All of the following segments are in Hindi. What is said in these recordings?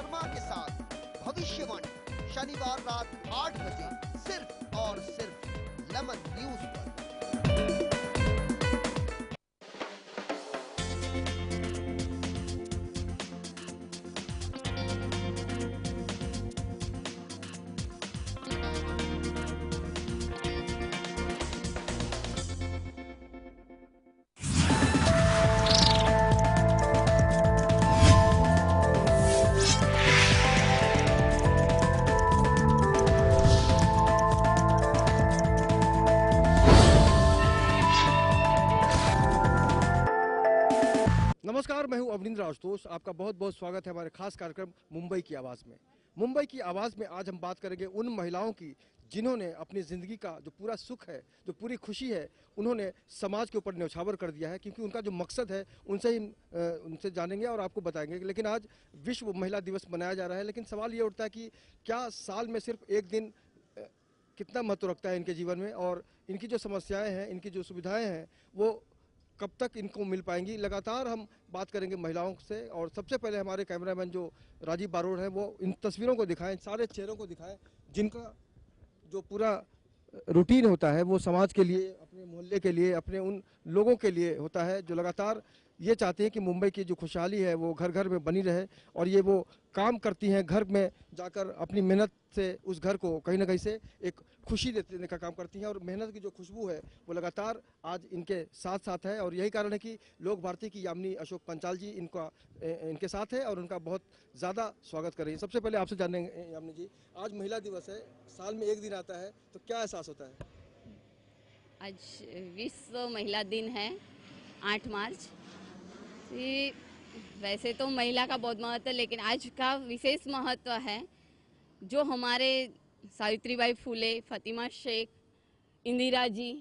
शर्मा के साथ भविष्यवाणी शनिवार रात 8 बजे सिर्फ और सिर्फ लेमन न्यूज पर। नमस्कार, मैं हूं अवनींद्र आशुतोष। आपका बहुत बहुत स्वागत है हमारे खास कार्यक्रम मुंबई की आवाज़ में। मुंबई की आवाज़ में आज हम बात करेंगे उन महिलाओं की जिन्होंने अपनी ज़िंदगी का जो पूरा सुख है, जो पूरी खुशी है, उन्होंने समाज के ऊपर न्यौछावर कर दिया है, क्योंकि उनका जो मकसद है उनसे जानेंगे और आपको बताएंगे। लेकिन आज विश्व महिला दिवस मनाया जा रहा है, लेकिन सवाल ये उठता है कि क्या साल में सिर्फ एक दिन कितना महत्व रखता है इनके जीवन में, और इनकी जो समस्याएँ हैं, इनकी जो सुविधाएँ हैं, वो कब तक इनको मिल पाएंगी। लगातार हम बात करेंगे महिलाओं से, और सबसे पहले हमारे कैमरामैन जो राजीव बारोड़ हैं वो इन तस्वीरों को दिखाएं, सारे चेहरों को दिखाएं जिनका जो पूरा रूटीन होता है वो समाज के लिए, अपने मोहल्ले के लिए, अपने उन लोगों के लिए होता है जो लगातार ये चाहते हैं कि मुंबई की जो खुशहाली है वो घर घर में बनी रहे। और ये वो काम करती हैं, घर में जाकर अपनी मेहनत से उस घर को कहीं ना कहीं से एक खुशी देने का काम करती हैं, और मेहनत की जो खुशबू है वो लगातार आज इनके साथ साथ है। और यही कारण है कि लोक भारती की यामिनी अशोक पंचाल जी इनके साथ है और उनका बहुत ज़्यादा स्वागत कर रही है। सबसे पहले आपसे जानेंगे यामिनी जी, आज महिला दिवस है, साल में एक दिन आता है, तो क्या एहसास होता है? आज विश्व महिला दिन है 8 मार्च। वैसे तो महिला का बहुत महत्व है, लेकिन आज का विशेष महत्व है जो हमारे सावित्रीबाई फुले, फातिमा शेख, इंदिरा जी,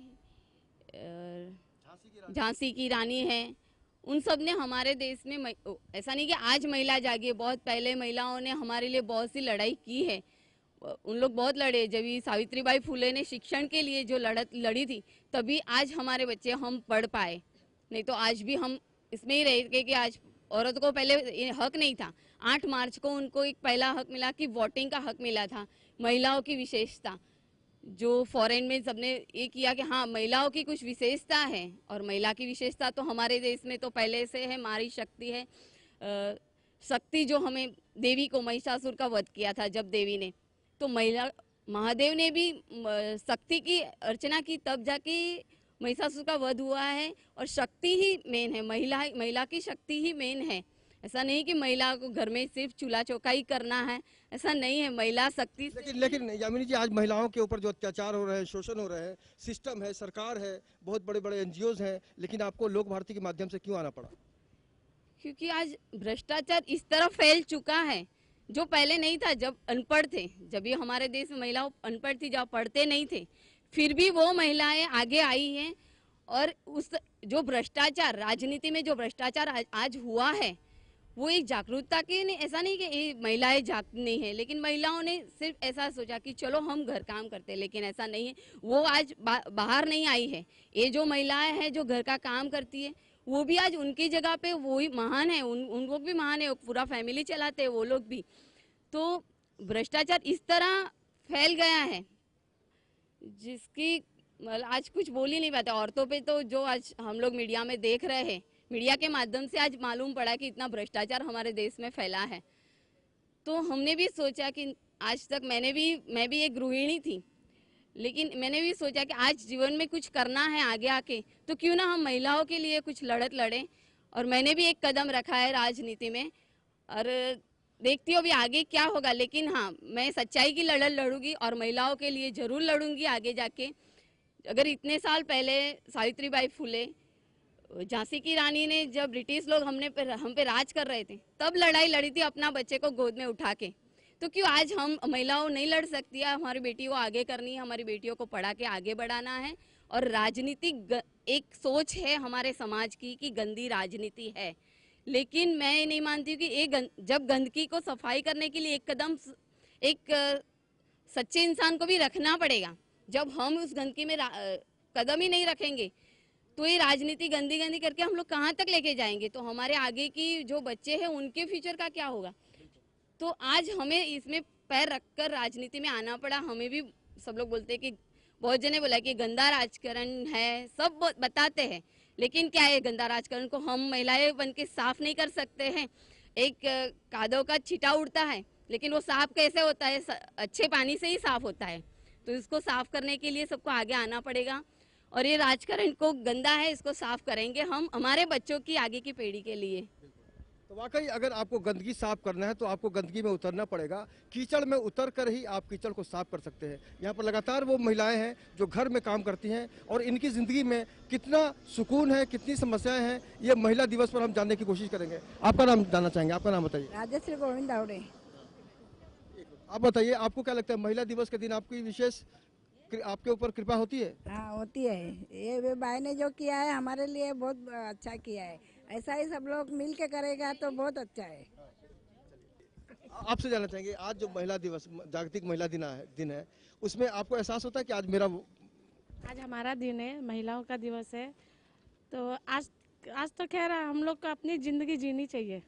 झांसी की रानी है, उन सब ने हमारे देश में ऐसा नहीं कि आज महिला जागी है, बहुत पहले महिलाओं ने हमारे लिए बहुत सी लड़ाई की है। उन लोग बहुत लड़े। जब ये सावित्रीबाई फुले ने शिक्षण के लिए जो लड़ी थी, तभी आज हमारे बच्चे हम पढ़ पाए, नहीं तो आज भी हम इसमें ही रहे कि आज औरत को पहले हक नहीं था। 8 मार्च को उनको एक पहला हक मिला कि वोटिंग का हक मिला था। महिलाओं की विशेषता जो फॉरेन में सबने ये किया कि हाँ महिलाओं की कुछ विशेषता है, और महिला की विशेषता तो हमारे देश में तो पहले से है, नारी शक्ति है। शक्ति जो हमें देवी को महिषासुर का वध किया था जब देवी ने, तो महिला महादेव ने भी शक्ति की अर्चना की, तब जाके महिषासुर का वध हुआ है। और शक्ति ही मेन है, महिला की शक्ति ही मेन है। ऐसा नहीं कि महिला को घर में सिर्फ चूल्हा चौका ही करना है, ऐसा नहीं है। महिला शक्ति लेकिन यामिनी जी, आज महिलाओं के ऊपर जो अत्याचार हो रहे हैं, शोषण हो रहे हैं, सिस्टम है, सरकार है, बहुत बड़े बड़े एनजीओज हैं, लेकिन आपको लोक भारती के माध्यम से क्यों आना पड़ा? क्योंकि आज भ्रष्टाचार इस तरह फैल चुका है जो पहले नहीं था। जब अनपढ़ थे, जब ये हमारे देश में महिलाओं अनपढ़ थी, जब पढ़ते नहीं थे, फिर भी वो महिलाएं आगे आई हैं। और उस जो भ्रष्टाचार, राजनीति में जो भ्रष्टाचार आज हुआ है, वो एक जागरूकता की नहीं, ऐसा नहीं कि ये महिलाएं जागती नहीं है, लेकिन महिलाओं ने सिर्फ ऐसा सोचा कि चलो हम घर काम करते हैं, लेकिन ऐसा नहीं है। वो आज बाहर नहीं आई है। ये जो महिलाएं हैं जो घर का काम करती है, वो भी आज उनकी जगह पे वो ही महान है, उन लोग भी महान है, पूरा फैमिली चलाते हैं वो लोग भी। तो भ्रष्टाचार इस तरह फैल गया है जिसकी आज कुछ बोल ही नहीं पाते। औरतों पे तो जो आज हम लोग मीडिया में देख रहे हैं, मीडिया के माध्यम से आज मालूम पड़ा कि इतना भ्रष्टाचार हमारे देश में फैला है। तो हमने भी सोचा कि आज तक मैं भी एक गृहिणी थी, लेकिन मैंने भी सोचा कि आज जीवन में कुछ करना है आगे आके, तो क्यों ना हम महिलाओं के लिए कुछ लड़त लड़ें। और मैंने भी एक कदम रखा है राजनीति में, और देखती हूँ अभी आगे क्या होगा। लेकिन हाँ, मैं सच्चाई की लड़ाई लड़ूंगी और महिलाओं के लिए जरूर लड़ूंगी आगे जाके। अगर इतने साल पहले सावित्रीबाई फुले, झांसी की रानी ने, जब ब्रिटिश लोग हम पे राज कर रहे थे, तब लड़ाई लड़ी थी अपना बच्चे को गोद में उठा के। तो क्यों आज हम महिलाओं नहीं लड़ सकती है? हमारी बेटियों को आगे करनी है, हमारी बेटियों को पढ़ा के आगे बढ़ाना है। और राजनीति एक सोच है हमारे समाज की कि गंदी राजनीति है, लेकिन मैं नहीं मानती कि जब गंदगी को सफाई करने के लिए एक कदम एक सच्चे इंसान को भी रखना पड़ेगा। जब हम उस गंदगी में कदम ही नहीं रखेंगे तो ये राजनीति गंदी गंदी करके हम लोग कहाँ तक लेके जाएंगे? तो हमारे आगे की जो बच्चे हैं उनके फ्यूचर का क्या होगा? तो आज हमें इसमें पैर रखकर राजनीति में आना पड़ा। हमें भी सब लोग बोलते हैं कि बहुत जने बोला कि गंदा राजकारण है, सब बताते हैं, लेकिन क्या है गंदा राजकारण को हम महिलाएं बन के साफ नहीं कर सकते हैं। एक कादव का छींटा उड़ता है, लेकिन वो साफ कैसे होता है? अच्छे पानी से ही साफ होता है। तो इसको साफ करने के लिए सबको आगे आना पड़ेगा और ये राजकारण को गंदा है, इसको साफ करेंगे हम हमारे बच्चों की आगे की पीढ़ी के लिए। तो वाकई अगर आपको गंदगी साफ करना है तो आपको गंदगी में उतरना पड़ेगा। कीचड़ में उतर कर ही आप कीचड़ को साफ कर सकते हैं। यहाँ पर लगातार वो महिलाएं हैं जो घर में काम करती हैं और इनकी ज़िंदगी में कितना सुकून है, कितनी समस्याएं हैं, ये महिला दिवस पर हम जानने की कोशिश करेंगे। आपका नाम जानना चाहेंगे, आपका नाम बताइए। राजश्री गोविंद दावड़े। आप बताइए, आपको क्या लगता है महिला दिवस के दिन आपकी विशेष आपके ऊपर कृपा होती है? हाँ होती है। ये भाई ने जो किया है हमारे लिए बहुत अच्छा किया है। ऐसा ही सब लोग मिल के करेगा तो बहुत अच्छा है। आपसे जानना चाहेंगे, आज जो महिला दिवस, जागतिक महिला दिन है, उसमें आपको एहसास होता है कि आज हमारा दिन है, महिलाओं का दिवस है। तो आज तो खैर हम लोग को अपनी जिंदगी जीनी चाहिए।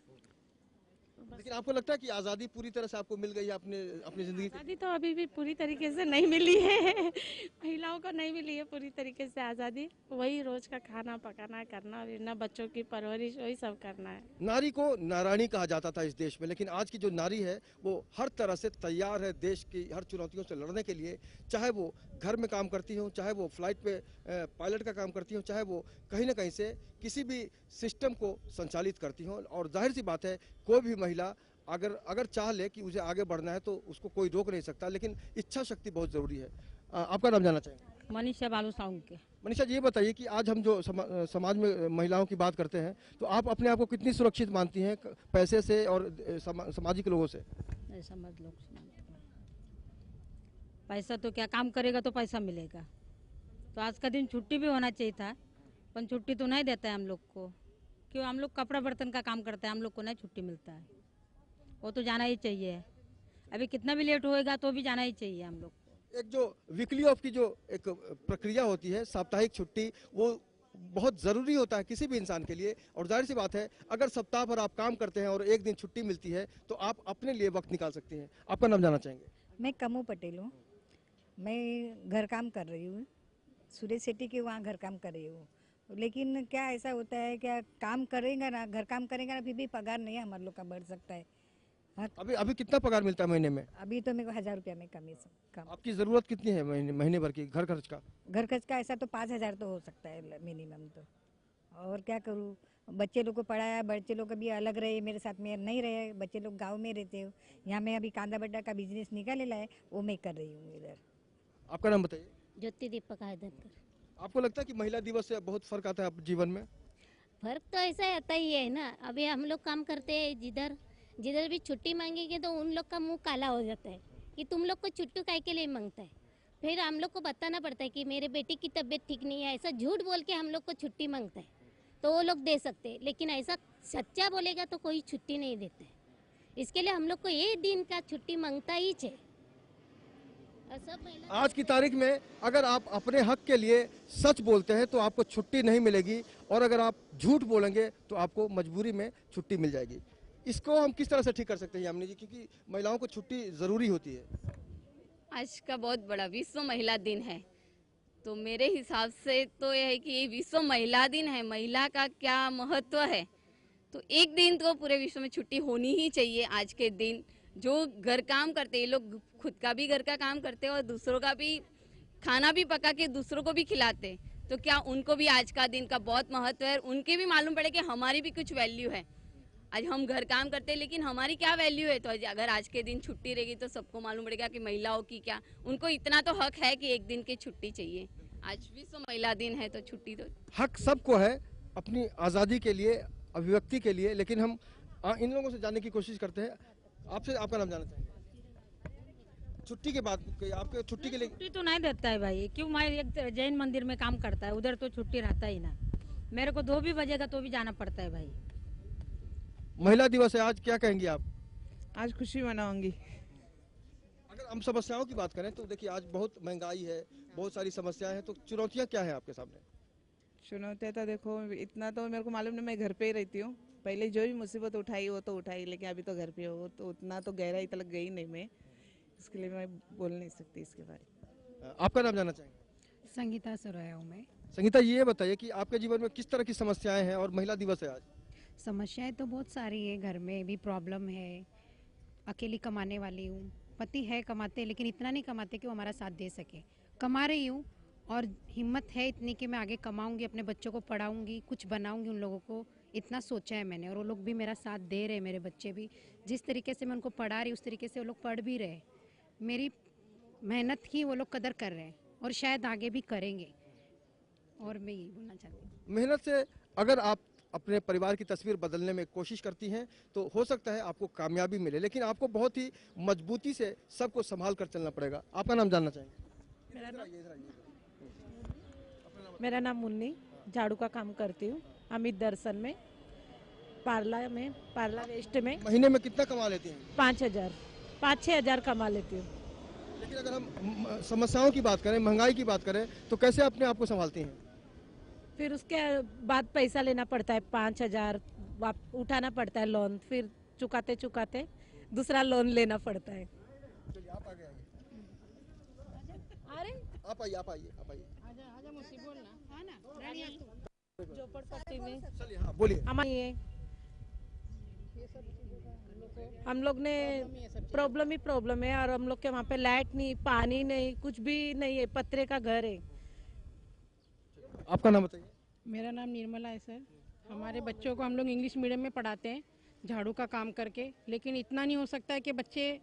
लेकिन आपको लगता है कि आज़ादी पूरी तरह से आपको मिल गई है अपनी जिंदगी की? आज़ादी तो अभी भी पूरी तरीके से नहीं मिली है महिलाओं को नहीं मिली है पूरी तरीके से आज़ादी। वही रोज का खाना पकाना करना, ना बच्चों की परवरिश, वही सब करना है। नारी को नारानी कहा जाता था इस देश में, लेकिन आज की जो नारी है वो हर तरह से तैयार है देश की हर चुनौतियों से लड़ने के लिए। चाहे वो घर में काम करती हो, चाहे वो फ्लाइट पे पायलट का काम करती हो, चाहे वो कहीं ना कहीं से किसी भी सिस्टम को संचालित करती हो। और जाहिर सी बात है, कोई भी महिला अगर चाह ले कि उसे आगे बढ़ना है तो उसको कोई रोक नहीं सकता, लेकिन इच्छा शक्ति बहुत ज़रूरी है। आपका नाम जानना चाहेंगे? मनीषा बालू साउंग के। मनीषा जी, ये बताइए कि आज हम जो समाज में महिलाओं की बात करते हैं तो आप अपने आप को कितनी सुरक्षित मानती हैं पैसे से और सामाजिक लोगों से? समझ लोग पैसा तो क्या, काम करेगा तो पैसा मिलेगा। तो आज का दिन छुट्टी भी होना चाहिए था, पर छुट्टी तो नहीं देता है हम लोग को। क्यों? हम लोग कपड़ा बर्तन का काम करते हैं, हम लोग को नहीं छुट्टी मिलता है। वो तो जाना ही चाहिए। अभी कितना भी लेट होएगा तो भी जाना ही चाहिए हम लोग को। एक जो वीकली ऑफ की जो एक प्रक्रिया होती है, साप्ताहिक छुट्टी, वो बहुत ज़रूरी होता है किसी भी इंसान के लिए। और जाहिर सी बात है, अगर सप्ताह भर आप काम करते हैं और एक दिन छुट्टी मिलती है तो आप अपने लिए वक्त निकाल सकती हैं। आपका नाम जानना चाहेंगे? मैं कमू पटेल हूँ। मैं घर काम कर रही हूँ, सूर्य सिटी के वहाँ घर काम कर रही हूँ। लेकिन क्या ऐसा होता है, क्या काम करेंगे ना, घर काम करेंगे ना, फिर भी पगार नहीं है हमारे लोग का बढ़ सकता है। हाँ, अभी कितना पगार मिलता है महीने में? अभी तो मेरे को 1000 रुपया में कम। आपकी ज़रूरत कितनी है महीने भर की घर खर्च का? घर खर्च का ऐसा तो 5000 तो हो सकता है मिनिमम। तो और क्या करूँ, बच्चे लोग को पढ़ाया, बच्चे लोग अभी अलग रहे, मेरे साथ में नहीं रहे। बच्चे लोग गांव में रहते हो, यहाँ मैं अभी कांदा बड्डा का बिजनेस निकालेला है, वो मैं कर रही हूँ इधर। आपका नाम बताइए। ज्योति दीपक हैदरकर। आपको लगता है कि महिला दिवस से बहुत फर्क आता है आप जीवन में? फर्क तो ऐसा आता ही है ना। अभी हम लोग काम करते हैं, जिधर भी छुट्टी मांगेंगे तो उन लोग का मुंह काला हो जाता है कि तुम लोग को छुट्टी काय के लिए मांगता है। फिर हम लोग को बताना पड़ता है कि मेरे बेटी की तबीयत ठीक नहीं है, ऐसा झूठ बोल के हम लोग को छुट्टी मांगता है तो वो लोग दे सकते हैं। लेकिन ऐसा सच्चा बोलेगा तो कोई छुट्टी नहीं देते। इसके लिए हम लोग को ये दिन का छुट्टी मांगता ही चाहिए। आज की तारीख में अगर आप अपने हक के लिए सच बोलते हैं तो आपको छुट्टी नहीं मिलेगी, और अगर आप झूठ बोलेंगे तो आपको मजबूरी में छुट्टी मिल जाएगी। इसको हम किस तरह से ठीक कर सकते हैं यामिनी जी, क्योंकि महिलाओं को छुट्टी ज़रूरी होती है? आज का बहुत बड़ा विश्व महिला दिन है, तो मेरे हिसाब से तो यह है कि ये विश्व महिला दिन है, महिला का क्या महत्व है, तो एक दिन तो पूरे विश्व में छुट्टी होनी ही चाहिए। आज के दिन जो घर काम करते हैं, ये लोग खुद का भी घर का काम करते हैं और दूसरों का भी खाना भी पका के दूसरों को भी खिलाते हैं, तो क्या उनको भी आज का दिन का बहुत महत्व है। उनके भी मालूम पड़े कि हमारी भी कुछ वैल्यू है। आज हम घर काम करते हैं लेकिन हमारी क्या वैल्यू है। तो अगर आज के दिन छुट्टी रहेगी तो सबको मालूम पड़ेगा कि महिलाओं की क्या, उनको इतना तो हक है कि एक दिन की छुट्टी चाहिए। आज विश्व महिला दिन है तो छुट्टी तो हक सबको है अपनी आज़ादी के लिए, अभिव्यक्ति के लिए। लेकिन हम इन लोगों से जानने की कोशिश करते हैं। आपसे आपका नाम जानना चाहेंगे? छुट्टी के बाद आपके छुट्टी के लिए छुट्टी तो नहीं देता है भाई। क्यों? मैं एक जैन मंदिर में काम करता है, उधर तो छुट्टी रहता ही ना। मेरे को 2 भी बजेगा तो भी जाना पड़ता है भाई। महिला दिवस है आज, क्या कहेंगी आप? आज खुशी मनाऊंगी। अगर हम समस्याओं की बात करें तो देखिए आज बहुत महंगाई है, बहुत सारी समस्याएं हैं, तो चुनौतियां क्या है आपके सामने? चुनौतियाँ तो देखो, इतना तो मेरे को मालूम नहीं, मैं घर पे ही रहती हूँ। पहले जो भी मुसीबत उठाई वो तो उठाई, लेकिन अभी तो घर पे हो तो उतना तो गहराई तक गई नहीं मैं, इसके लिए मैं बोल नहीं सकती इसके बारे में। आपका नाम जानना चाहेंगे? संगीता सुराया हूँ मैं। संगीता, ये बताइए कि आपके जीवन में किस तरह की समस्याएं हैं और महिला दिवस है आज। समस्याएं तो बहुत सारी है, घर में भी प्रॉब्लम है, अकेली कमाने वाली हूँ, पति है कमाते लेकिन इतना नहीं कमाते कि वो हमारा साथ दे सके। कमा रही हूँ और हिम्मत है इतनी कि मैं आगे कमाऊंगी, अपने बच्चों को पढ़ाऊंगी, कुछ बनाऊंगी उन लोगों को, इतना सोचा है मैंने। और वो लोग भी मेरा साथ दे रहे हैं, मेरे बच्चे भी। जिस तरीके से मैं उनको पढ़ा रही उस तरीके से वो लोग पढ़ भी रहे। मेरी मेहनत की वो लोग कदर कर रहे हैं और शायद आगे भी करेंगे। और मैं यही बोलना चाहती हूँ, मेहनत से अगर आप अपने परिवार की तस्वीर बदलने में कोशिश करती हैं तो हो सकता है आपको कामयाबी मिले, लेकिन आपको बहुत ही मजबूती से सबको संभाल कर चलना पड़ेगा। आपका नाम जानना चाहेंगे? मेरा नाम मुन्नी, झाड़ू का काम करती हूँ अमित दर्शन में, पार्ला वेस्ट में। महीने में कितना कमा लेती हैं? 5,000 6,000 कमा लेती हूँ। लेकिन अगर हम समस्याओं की बात करें, महंगाई की बात करें, तो कैसे अपने आप को संभालती हैं? फिर उसके बाद पैसा लेना पड़ता है, 5,000 उठाना पड़ता है लोन, फिर चुकाते चुकाते दूसरा लोन लेना पड़ता है। चलिए आप आगे आइए। अरे आप आइए, आप आइए, आप आइए। झोपड़पट्टी में चलिए, हाँ बोलिए। हमारे हम लोग ने प्रॉब्लम है और हम लोग के वहाँ पे लाइट नहीं, पानी नहीं, कुछ भी नहीं है, पत्रे का घर है। आपका नाम बताइए। मेरा नाम निर्मला है सर। हमारे बच्चों को हम लोग इंग्लिश मीडियम में पढ़ाते हैं झाड़ू का काम करके, लेकिन इतना नहीं हो सकता है कि बच्चे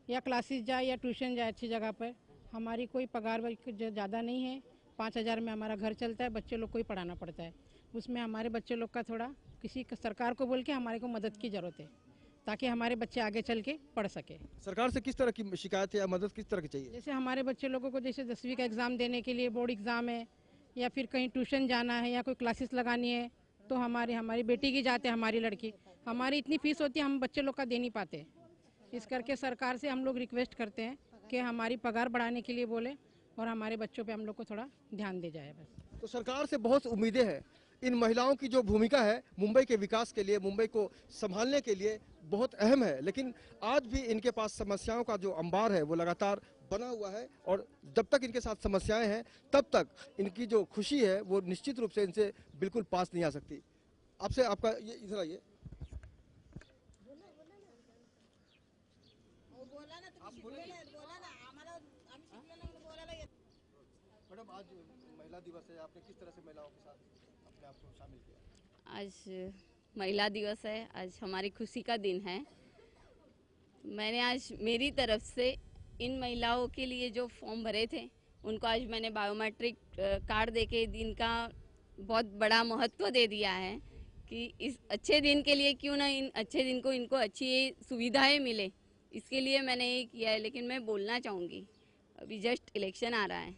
या क्लासेस जाए या ट्यूशन जाए अच्छी जगह पर। हमारी कोई पगार ज़्यादा नहीं है, 5,000 में हमारा घर चलता है, बच्चे लोग को ही पढ़ाना पड़ता है। उसमें हमारे बच्चे लोग का थोड़ा किसी सरकार को बोल के हमारे को मदद की ज़रूरत है ताकि हमारे बच्चे आगे चल के पढ़ सके। सरकार से किस तरह की शिकायत है या मदद किस तरह की चाहिए? जैसे हमारे बच्चे लोगों को जैसे 10वीं का एग्ज़ाम देने के लिए बोर्ड एग्ज़ाम है या फिर कहीं ट्यूशन जाना है या कोई क्लासेस लगानी है, तो हमारी बेटी की जाते हैं, हमारी लड़की, हमारी इतनी फीस होती है हम बच्चे लोग का दे नहीं पाते। इस करके सरकार से हम लोग रिक्वेस्ट करते हैं कि हमारी पगार बढ़ाने के लिए बोले और हमारे बच्चों पे हम लोग को थोड़ा ध्यान दे जाए बस। तो सरकार से बहुत उम्मीदें हैं। इन महिलाओं की जो भूमिका है मुंबई के विकास के लिए, मुंबई को संभालने के लिए बहुत अहम है, लेकिन आज भी इनके पास समस्याओं का जो अंबार है वो लगातार बना हुआ है और जब तक इनके साथ समस्याएं हैं तब तक इनकी जो खुशी है वो निश्चित रूप से इनसे बिल्कुल पास नहीं आ सकती। आपसे आपका ये इधर आइए। मैडम, आज महिला दिवस है, आपने किस तरह से महिलाओं के साथ अपने आप को शामिल किया? आज महिला दिवस है, आज हमारी खुशी का दिन है। मैंने आज मेरी तरफ से इन महिलाओं के लिए जो फॉर्म भरे थे उनको आज मैंने बायोमेट्रिक कार्ड देके दिन का बहुत बड़ा महत्व दे दिया है कि इस अच्छे दिन के लिए क्यों ना इन अच्छे दिन को इनको अच्छी सुविधाएं मिले, इसके लिए मैंने ये किया है। लेकिन मैं बोलना चाहूँगी, अभी जस्ट इलेक्शन आ रहा है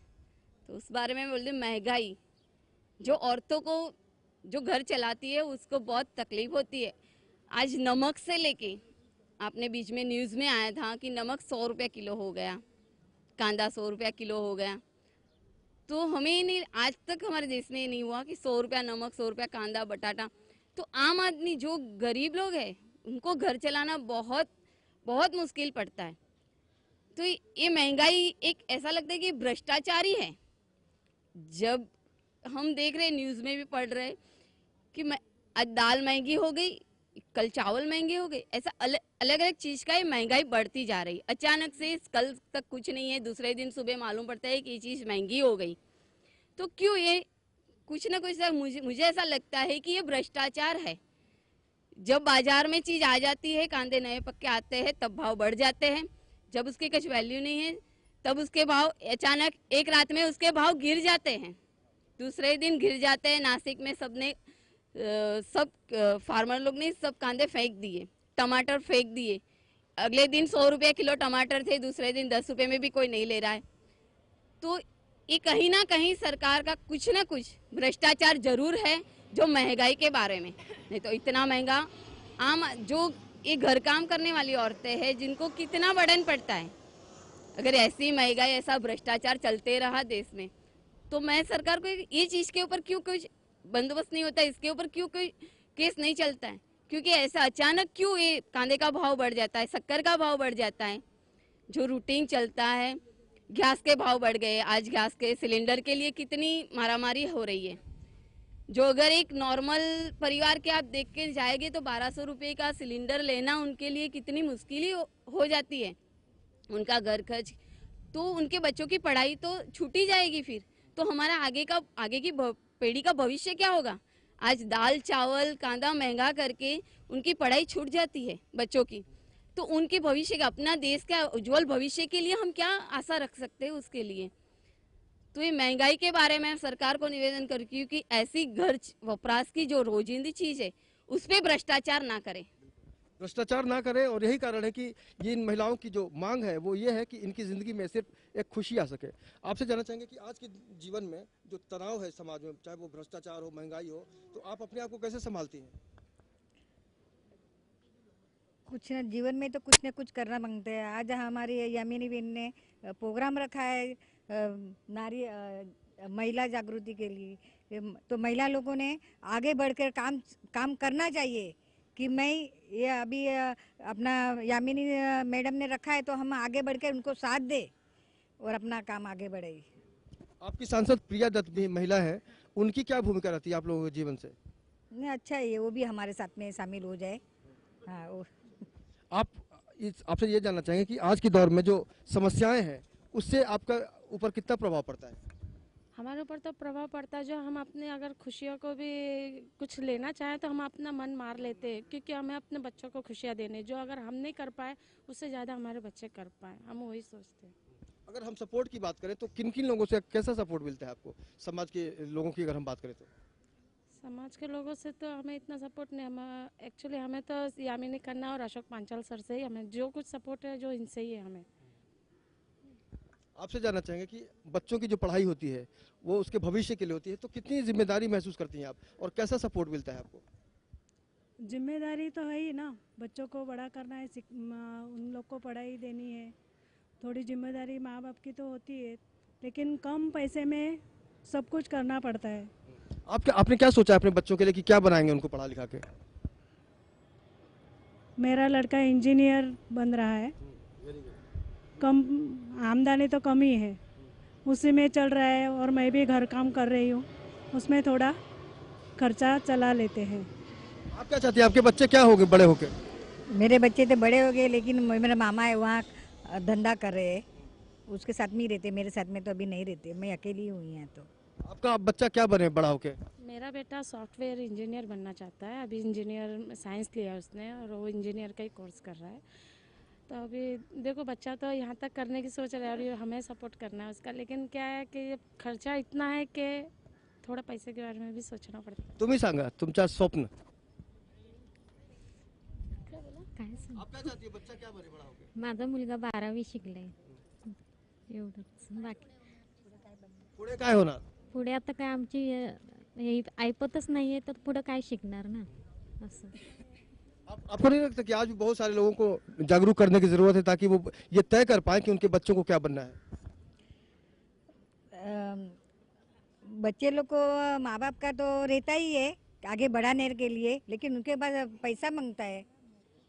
तो उस बारे में बोल दूँ, महंगाई जो औरतों को जो घर चलाती है उसको बहुत तकलीफ होती है। आज नमक से लेके आपने बीच में न्यूज़ में आया था कि नमक 100 रुपये किलो हो गया, कांदा 100 रुपया किलो हो गया। तो हमें नहीं, आज तक हमारे देश में ये नहीं हुआ कि 100 रुपया नमक, 100 रुपया कांदा बटाटा। तो आम आदमी जो गरीब लोग हैं उनको घर चलाना बहुत बहुत मुश्किल पड़ता है। तो ये महंगाई एक ऐसा लगता है कि भ्रष्टाचार ही है। जब हम देख रहे न्यूज़ में भी पढ़ रहे कि आज दाल महंगी हो गई, कल चावल महंगे हो गए, ऐसा अलग अलग चीज़ का ये महंगाई बढ़ती जा रही। अचानक से कल तक कुछ नहीं है, दूसरे दिन सुबह मालूम पड़ता है कि ये चीज़ महंगी हो गई। तो क्यों ये कुछ ना कुछ मुझे ऐसा लगता है कि ये भ्रष्टाचार है। जब बाजार में चीज़ आ जाती है, कांदे नए पक्के आते हैं तब भाव बढ़ जाते हैं, जब उसकी कुछ वैल्यू नहीं है तब उसके भाव अचानक एक रात में उसके भाव गिर जाते हैं, दूसरे दिन गिर जाते हैं। नासिक में सब फार्मर लोग ने सब कांदे फेंक दिए, टमाटर फेंक दिए। अगले दिन 100 रुपये किलो टमाटर थे, दूसरे दिन 10 रुपये में भी कोई नहीं ले रहा है। तो ये कहीं ना कहीं सरकार का कुछ ना कुछ भ्रष्टाचार जरूर है जो महंगाई के बारे में। नहीं तो इतना महंगा आम जो ये घर काम करने वाली औरतें हैं जिनको कितना बर्डन पड़ता है। अगर ऐसी महंगाई, ऐसा भ्रष्टाचार चलते रहा देश में तो मैं सरकार को ये चीज़ के ऊपर क्यों कुछ बंदोबस्त नहीं होता, इसके ऊपर क्यों कोई केस नहीं चलता है? क्योंकि ऐसा अचानक क्यों ये कांदे का भाव बढ़ जाता है, शक्कर का भाव बढ़ जाता है, जो रूटीन चलता है। गैस के भाव बढ़ गए, आज गैस के सिलेंडर के लिए कितनी मारामारी हो रही है। जो अगर एक नॉर्मल परिवार के आप देख के जाएंगे तो 1200 रुपये का सिलेंडर लेना उनके लिए कितनी मुश्किल ही हो जाती है। उनका घर खर्च, तो उनके बच्चों की पढ़ाई तो छूट ही जाएगी। फिर तो हमारा आगे की पीढ़ी का भविष्य क्या होगा। आज दाल चावल कांदा महंगा करके उनकी पढ़ाई छूट जाती है बच्चों की, तो उनके भविष्य का, अपना देश का उज्जवल भविष्य के लिए हम क्या आशा रख सकते हैं उसके लिए। तो ये महंगाई के बारे में सरकार को निवेदन करती हूँ कि ऐसी घर वपराश की जो रोजिंदी चीज है उस पर भ्रष्टाचार ना करें, भ्रष्टाचार ना करें। और यही कारण है कि ये इन महिलाओं की जो मांग है वो ये है कि इनकी ज़िंदगी में सिर्फ एक खुशी आ सके। आपसे जानना चाहेंगे कि आज के जीवन में जो तनाव है समाज में, चाहे वो भ्रष्टाचार हो, महंगाई हो, तो आप अपने आप को कैसे संभालती हैं? कुछ न जीवन में तो कुछ न कुछ करना मांगते हैं। आज हमारी यामिनी बहन ने प्रोग्राम रखा है नारी महिला जागृति के लिए, तो महिला लोगों ने आगे बढ़कर काम करना चाहिए कि मैं ये अभी अपना यामिनी मैडम ने रखा है तो हम आगे बढ़कर उनको साथ दे और अपना काम आगे बढ़े। आपकी सांसद प्रिया दत्त भी महिला है, उनकी क्या भूमिका रहती है आप लोगों के जीवन से? नहीं, अच्छा है, वो भी हमारे साथ में शामिल हो जाए। हाँ, आपसे ये जानना चाहेंगे कि आज के दौर में जो समस्याएं हैं उससे आपका ऊपर कितना प्रभाव पड़ता है? हमारे ऊपर तो प्रभाव पड़ता है, जो हम अपने अगर खुशियों को भी कुछ लेना चाहें तो हम अपना मन मार लेते हैं, क्योंकि हमें अपने बच्चों को खुशियाँ देने, जो अगर हम नहीं कर पाए उससे ज़्यादा हमारे बच्चे कर पाए, हम वही सोचते हैं। अगर हम सपोर्ट की बात करें तो किन किन लोगों से कैसा सपोर्ट मिलता है आपको? समाज के लोगों की अगर हम बात करें तो समाज के लोगों से तो हमें इतना सपोर्ट नहीं, हम एक्चुअली हमें तो यामिनी खन्ना और अशोक पांचाल सर से ही हमें जो कुछ सपोर्ट है, जो इनसे ही है हमें। आपसे जानना चाहेंगे कि बच्चों की जो पढ़ाई होती है वो उसके भविष्य के लिए होती है, तो कितनी जिम्मेदारी महसूस करती हैं आप और कैसा सपोर्ट मिलता है आपको? जिम्मेदारी तो है ही ना, बच्चों को बड़ा करना है, उन लोग को पढ़ाई देनी है, थोड़ी जिम्मेदारी माँ बाप की तो होती है, लेकिन कम पैसे में सब कुछ करना पड़ता है। आपने क्या सोचा अपने बच्चों के लिए कि क्या बनाएंगे उनको पढ़ा लिखा के? मेरा लड़का इंजीनियर बन रहा है, कम आमदनी तो कम ही है, उसी में चल रहा है, और मैं भी घर काम कर रही हूँ, उसमें थोड़ा खर्चा चला लेते हैं। आप क्या चाहती हैं, आपके बच्चे क्या हो गए बड़े होके? मेरे बच्चे तो बड़े हो गए, लेकिन मेरा मामा है वहाँ धंधा कर रहे हैं, उसके साथ में ही रहते, मेरे साथ में तो अभी नहीं रहते, मैं अकेली हुई यहाँ। तो आपका बच्चा क्या बने बड़ा होके? मेरा बेटा सॉफ्टवेयर इंजीनियर बनना चाहता है, अभी इंजीनियर साइंस लिया उसने और वो इंजीनियर का ही कोर्स कर रहा है। तो अभी देखो, बच्चा तो यहाँ तक करने की सोच रहा है और ये हमें सपोर्ट करना है उसका, लेकिन क्या है कि खर्चा इतना है कि थोड़ा पैसे के बारे में भी सोचना पड़ता है। तुम्ही सांगा तुमचा स्वप्न। आप क्या चाहती है, बच्चा क्या बने बड़ा होके? माझा मुलगा 12वी शिकलाय, एवढंच, बाकी पुढे काय होणार? पुढे आता काय आमची ऐपतच नाहीये, तर पुढे काय शिकणार ना असं। आपको नहीं लगता कि आज भी बहुत सारे लोगों को जागरूक करने की जरूरत है ताकि वो ये तय कर पाए कि उनके बच्चों को क्या बनना है? बच्चे लोग को माँ बाप का तो रहता ही है आगे बढ़ाने के लिए, लेकिन उनके पास पैसा मांगता है।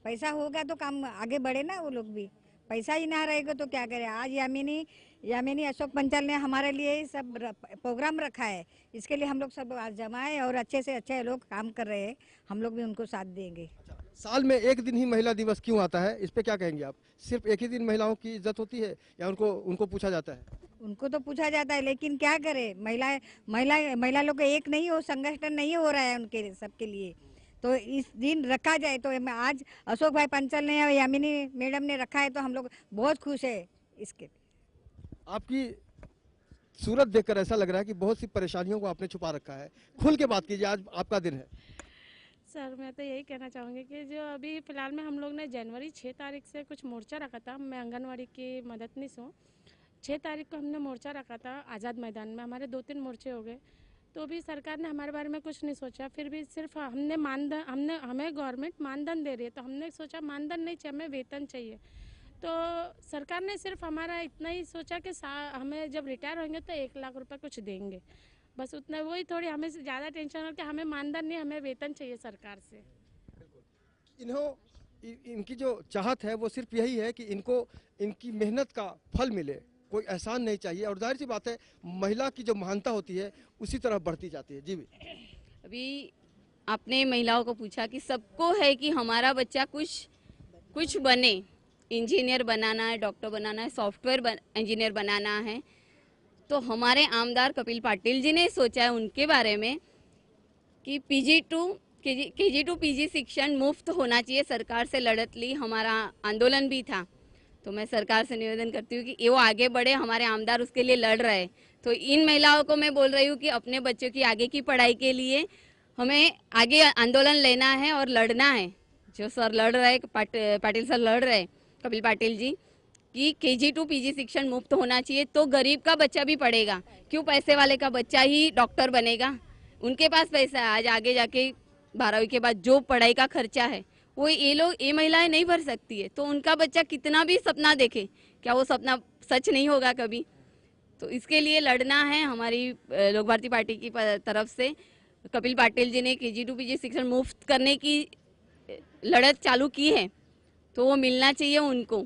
पैसा होगा तो काम आगे बढ़े ना, वो लोग भी। पैसा ही ना रहेगा तो क्या करे। आज यामिनी अशोक पंचाल ने हमारे लिए सब प्रोग्राम रखा है, इसके लिए हम लोग सब आज जमा है और अच्छे से अच्छे लोग काम कर रहे हैं, हम लोग भी उनको साथ देंगे। साल में एक दिन ही महिला दिवस क्यों आता है, इस पे क्या कहेंगे आप? सिर्फ एक ही दिन महिलाओं की इज्जत होती है या उनको पूछा जाता है? उनको तो पूछा जाता है, लेकिन क्या करे, महिला लोग एक नहीं हो, संगठन नहीं हो रहा है उनके सबके लिए, तो इस दिन रखा जाए। तो आज अशोक भाई पंचाल ने और यामिनी मैडम ने रखा है, तो हम लोग बहुत खुश है इसके। आपकी सूरत देखकर ऐसा लग रहा है कि बहुत सी परेशानियों को आपने छुपा रखा है। खुल के बात कीजिए, आज आपका दिन है। सर मैं तो यही कहना चाहूँगी कि जो अभी फ़िलहाल में हम लोग ने जनवरी 6 तारीख से कुछ मोर्चा रखा था, मैं आंगनवाड़ी की मददनीश हूँ। 6 तारीख को हमने मोर्चा रखा था आज़ाद मैदान में, हमारे 2-3 मोर्चे हो गए, तो भी सरकार ने हमारे बारे में कुछ नहीं सोचा। फिर भी सिर्फ हमें गवर्नमेंट मानधन दे रही है, तो हमने सोचा मानधन नहीं चाहिए, हमें वेतन चाहिए। तो सरकार ने सिर्फ हमारा इतना ही सोचा कि हमें जब रिटायर होंगे तो 1 लाख रुपए कुछ देंगे, बस उतना। वही थोड़ी हमें ज़्यादा टेंशन हो कि हमें मानधन नहीं, हमें वेतन चाहिए सरकार से। इनकी जो चाहत है वो सिर्फ यही है कि इनको इनकी मेहनत का फल मिले, कोई एहसान नहीं चाहिए। और जाहिर सी बात है महिला की जो महानता होती है उसी तरफ बढ़ती जाती है। जी अभी आपने महिलाओं को पूछा कि सबको है कि हमारा बच्चा कुछ बने, इंजीनियर बनाना है, डॉक्टर बनाना है, सॉफ्टवेयर इंजीनियर बनाना है। तो हमारे आमदार कपिल पाटिल जी ने सोचा है उनके बारे में कि KG टू PG शिक्षण मुफ्त होना चाहिए। सरकार से लड़त ली, हमारा आंदोलन भी था। तो मैं सरकार से निवेदन करती हूँ कि वो आगे बढ़े, हमारे आमदार उसके लिए लड़ रहे हैं। तो इन महिलाओं को मैं बोल रही हूँ कि अपने बच्चों की आगे की पढ़ाई के लिए हमें आगे आंदोलन लेना है और लड़ना है। जो सर लड़ रहे, पाटिल सर लड़ रहे, कपिल पाटिल जी, कि KG टू PG शिक्षण मुफ्त होना चाहिए। तो गरीब का बच्चा भी पढ़ेगा, क्यों पैसे वाले का बच्चा ही डॉक्टर बनेगा? उनके पास पैसा है, आज आगे जाके 12वीं के बाद जो पढ़ाई का खर्चा है वो ये महिलाएं नहीं भर सकती है। तो उनका बच्चा कितना भी सपना देखे, क्या वो सपना सच नहीं होगा कभी? तो इसके लिए लड़ना है। हमारी लोक भारती पार्टी की तरफ से कपिल पाटिल जी ने KG टू PG शिक्षण मुफ्त करने की लड़त चालू की है, तो वो मिलना चाहिए उनको,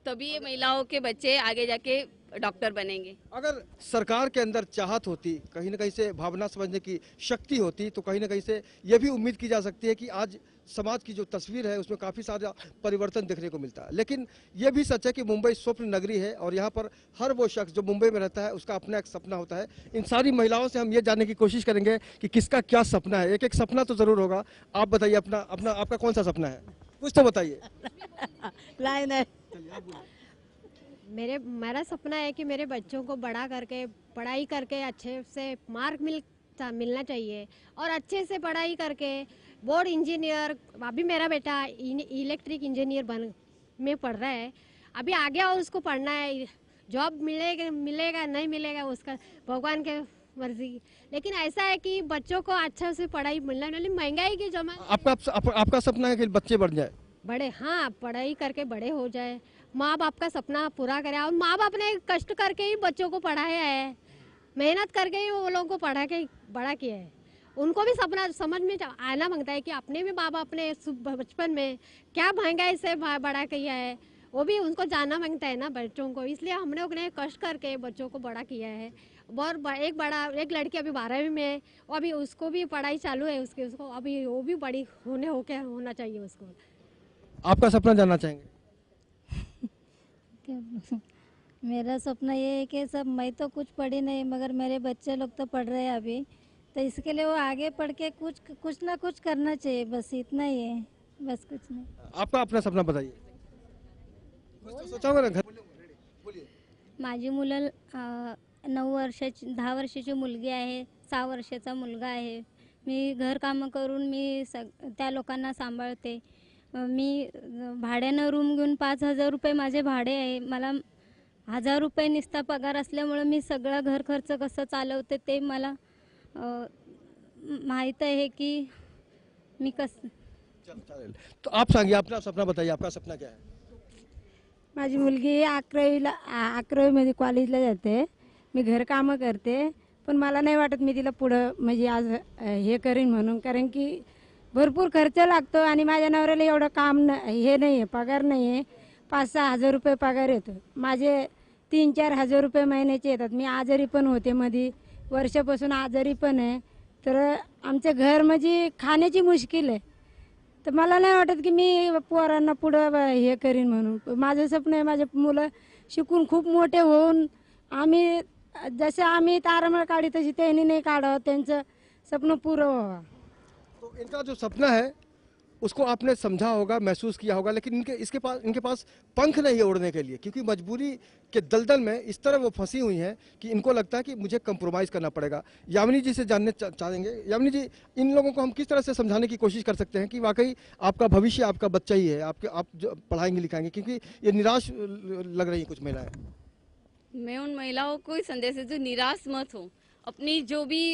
तभी ये महिलाओं के बच्चे आगे जाके डॉक्टर बनेंगे। अगर सरकार के अंदर चाहत होती, कहीं ना कहीं से भावना समझने की शक्ति होती, तो कहीं ना कहीं से ये भी उम्मीद की जा सकती है कि आज समाज की जो तस्वीर है उसमें काफ़ी सारा परिवर्तन देखने को मिलता है। लेकिन ये भी सच है कि मुंबई स्वप्न नगरी है और यहाँ पर हर वो शख्स जो मुंबई में रहता है उसका अपना एक सपना होता है। इन सारी महिलाओं से हम ये जानने की कोशिश करेंगे कि किसका क्या सपना है। एक एक सपना तो ज़रूर होगा। आप बताइए आपका कौन सा सपना है, कुछ तो बताइए। मेरा सपना है कि मेरे बच्चों को बड़ा करके पढ़ाई करके अच्छे से मार्क मिलना चाहिए और अच्छे से पढ़ाई करके बोर्ड इंजीनियर, अभी मेरा बेटा इलेक्ट्रिक इंजीनियर में पढ़ रहा है। अभी आगे और उसको पढ़ना है, जॉब मिलेगा नहीं मिलेगा उसका भगवान के मर्जी। लेकिन ऐसा है कि बच्चों को अच्छा से पढ़ाई मिलना, महंगाई के जमाने। आपका सपना है कि बच्चे बढ़ जाए, बड़े, हाँ, पढ़ाई करके बड़े हो जाए, माँ बाप का सपना पूरा करे। और माँ बाप ने कष्ट करके ही बच्चों को पढ़ाया है, मेहनत करके ही वो लोगों को पढ़ा के बड़ा किया है। उनको भी सपना समझ में आना मांगता है कि अपने भी माँ बाप ने बचपन में क्या महंगाई से बड़ा किया है, वो भी उनको जानना मांगता है ना बच्चों को। इसलिए हमने उन्हें कष्ट करके बच्चों को बड़ा किया है। और एक लड़की अभी 12वीं में है, अभी उसको भी पढ़ाई चालू है उसको अभी वो भी बड़ी होना चाहिए उसको। आपका सपना जानना चाहेंगे? मेरा सपना ये है कि मैं तो कुछ पढ़ी नहीं, मगर मेरे बच्चे लोग तो पढ़ रहे हैं अभी, तो इसके लिए वो आगे पढ़ के कुछ ना कुछ करना चाहिए, बस इतना ही है, बस कुछ नहीं। आपका अपना सपना बताइए, कुछ तो सोचा होगा ना घर? माझी मुलं 10 वर्षाची मुलगी आहे, 6 वर्षाचा मुलगा आहे। मी घर काम करून मी त्या लोकांना सांभाळते। मी भाड्यानं रूम घेऊन 5,000 रुपये माझे भाडे आहे। मला 1,000 रुपये निस्ता पगार असल्यामुळे मी सगळा घर खर्च कसं चालवते ते मला माहीत आहे की मी कसं। तो आप सांगिए अपना सपना बताइए, आपका सपना क्या है? माझी मुलगी 11वीमध्ये कॉलेजला जाते, मी घर कामं करते, पण मला नाही वाटत मी तिला पुढं म्हणजे आज हे करीन म्हणून, कारण की भरपूर खर्च लागतो आणि माझ्या नवऱ्याला एवढं काम हे नाही आहे, पगार नाही आहे। 5-6 हजार रुपये पगार येतो, माझे 3-4 हजार रुपये महिन्याचे येतात। मी आजारी पण होते, मध्ये वर्षापासून आजारी पण आहे, तर आमचं घर म्हणजे खाण्याची मुश्किल आहे। तर मला नाही वाटत की मी पोरांना पुढं हे करीन म्हणून। माझं स्वप्न आहे माझे मुलं शिकून खूप मोठे होऊन आम्ही जसे आम्ही तारमळ काढी तशी त्यांनी नाही काढावं, त्यांचं स्वप्न पूर्ण व्हावं। तो इनका जो सपना है उसको आपने समझा होगा, महसूस किया होगा, लेकिन इनके पास पंख नहीं है उड़ने के लिए, क्योंकि मजबूरी के दलदल में इस तरह वो फंसी हुई हैं कि इनको लगता है कि मुझे कंप्रोमाइज़ करना पड़ेगा। यामिनी जी से जानने चाहेंगे, यामिनी जी, इन लोगों को हम किस तरह से समझाने की कोशिश कर सकते हैं कि वाकई आपका भविष्य आपका बच्चा ही है, आप जो पढ़ाएंगे लिखाएंगे, क्योंकि ये निराश लग रही हैं कुछ महिलाएं। मैं उन महिलाओं को संदेश है जो निराश मत हो, अपनी जो भी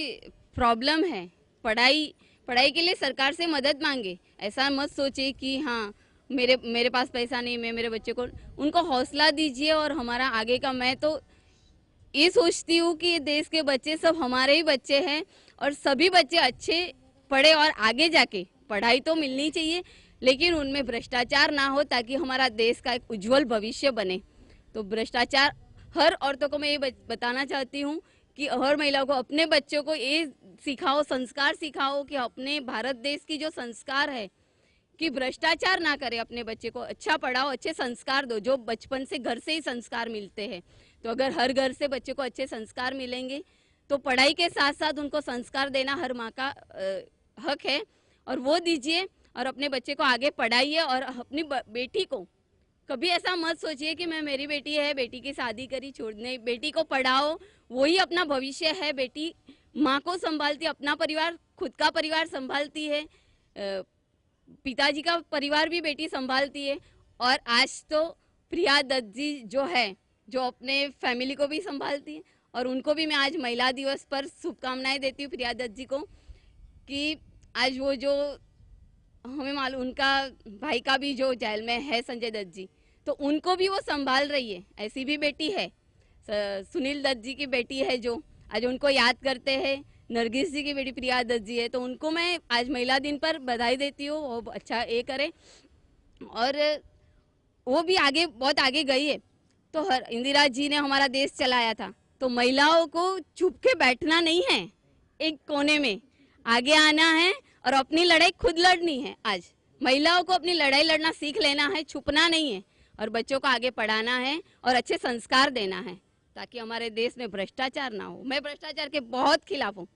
प्रॉब्लम है पढ़ाई के लिए सरकार से मदद मांगे। ऐसा मत सोचे कि हाँ मेरे पास पैसा नहीं, मैं मेरे बच्चे को, उनको हौसला दीजिए। और हमारा आगे का, मैं तो ये सोचती हूँ कि देश के बच्चे सब हमारे ही बच्चे हैं और सभी बच्चे अच्छे पढ़े और आगे जाके पढ़ाई तो मिलनी चाहिए, लेकिन उनमें भ्रष्टाचार ना हो, ताकि हमारा देश का एक उज्जवल भविष्य बने। तो भ्रष्टाचार, हर औरतों को मैं ये बताना चाहती हूँ कि हर महिला को, अपने बच्चों को ये सिखाओ, संस्कार सिखाओ कि अपने भारत देश की जो संस्कार है कि भ्रष्टाचार ना करे, अपने बच्चे को अच्छा पढ़ाओ, अच्छे संस्कार दो, जो बचपन से घर से ही संस्कार मिलते हैं। तो अगर हर घर से बच्चे को अच्छे संस्कार मिलेंगे तो पढ़ाई के साथ साथ उनको संस्कार देना हर माँ का हक है, और वो दीजिए और अपने बच्चे को आगे पढ़ाइए। और अपनी बेटी को कभी ऐसा मत सोचिए कि मैं, मेरी बेटी है, बेटी की शादी करी छोड़, नहीं, बेटी को पढ़ाओ, वही अपना भविष्य है। बेटी माँ को संभालती है, अपना परिवार, खुद का परिवार संभालती है, पिताजी का परिवार भी बेटी संभालती है। और आज तो प्रिया दत्त जी जो है, जो अपने फैमिली को भी संभालती है, और उनको भी मैं आज महिला दिवस पर शुभकामनाएं देती हूँ प्रिया दत्त जी को, कि आज वो जो हमें मालूम, उनका भाई का भी जो जेल में है संजय दत्त जी, तो उनको भी वो संभाल रही है। ऐसी भी बेटी है, सुनील दत्त जी की बेटी है, जो आज उनको याद करते हैं। नरगिस जी की बेटी प्रिया दत्त जी है, तो उनको मैं आज महिला दिन पर बधाई देती हूँ। वो अच्छा ये करे, और वो भी आगे, बहुत आगे गई है। तो इंदिरा जी ने हमारा देश चलाया था, तो महिलाओं को चुप के बैठना नहीं है, एक कोने में आगे आना है और अपनी लड़ाई खुद लड़नी है। आज महिलाओं को अपनी लड़ाई लड़ना सीख लेना है, छुपना नहीं है, और बच्चों को आगे पढ़ाना है और अच्छे संस्कार देना है, ताकि हमारे देश में भ्रष्टाचार ना हो। मैं भ्रष्टाचार के बहुत खिलाफ हूँ।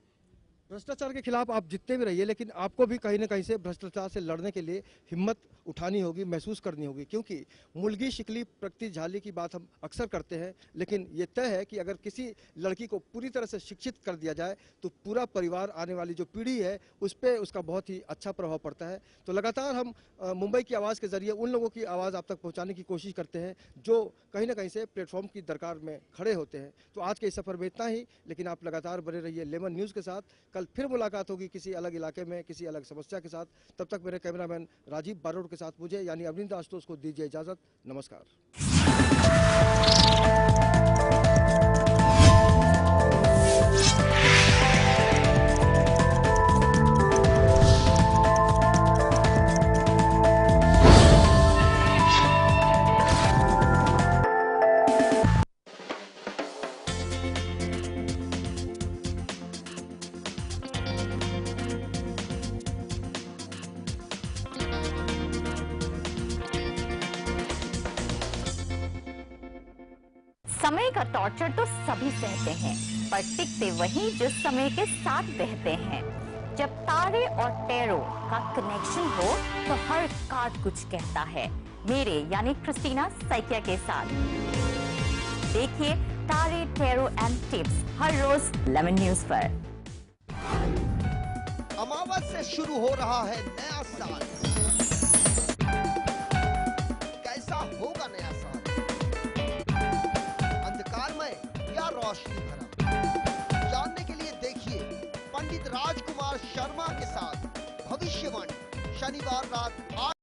भ्रष्टाचार के खिलाफ आप जितने भी रहिए, लेकिन आपको भी कहीं ना कहीं से भ्रष्टाचार से लड़ने के लिए हिम्मत उठानी होगी, महसूस करनी होगी, क्योंकि मुलगी शिकली प्रगति झाली की बात हम अक्सर करते हैं, लेकिन ये तय है कि अगर किसी लड़की को पूरी तरह से शिक्षित कर दिया जाए तो पूरा परिवार, आने वाली जो पीढ़ी है, उस पर उसका बहुत ही अच्छा प्रभाव पड़ता है। तो लगातार हम मुंबई की आवाज़ के जरिए उन लोगों की आवाज़ आप तक पहुँचाने की कोशिश करते हैं जो कहीं ना कहीं से प्लेटफॉर्म की दरकार में खड़े होते हैं। तो आज के इस सफ़र में इतना ही, लेकिन आप लगातार बने रहिए लेमन न्यूज़ के साथ। कल फिर मुलाकात होगी किसी अलग इलाके में, किसी अलग समस्या के साथ। तब तक मेरे कैमरामैन राजीव बारोड़ के साथ मुझे यानी अवनींद्र आशुतोष को दीजिए इजाजत। नमस्कार। समय का टॉर्चर तो सभी सहते हैं, पर टिकते वही जो समय के साथ बहते हैं। जब तारे और टैरो का कनेक्शन हो तो हर कार्ड कुछ कहता है। मेरे यानी क्रिस्टीना सैकिया के साथ देखिए तारे, टैरो एंड टिप्स हर रोज लेमन न्यूज पर। अमावस से शुरू हो रहा है नया साल। कैसा होगा नया साल? या रोशनी भरा? जानने के लिए देखिए पंडित राजकुमार शर्मा के साथ भविष्यवाणी, शनिवार रात 8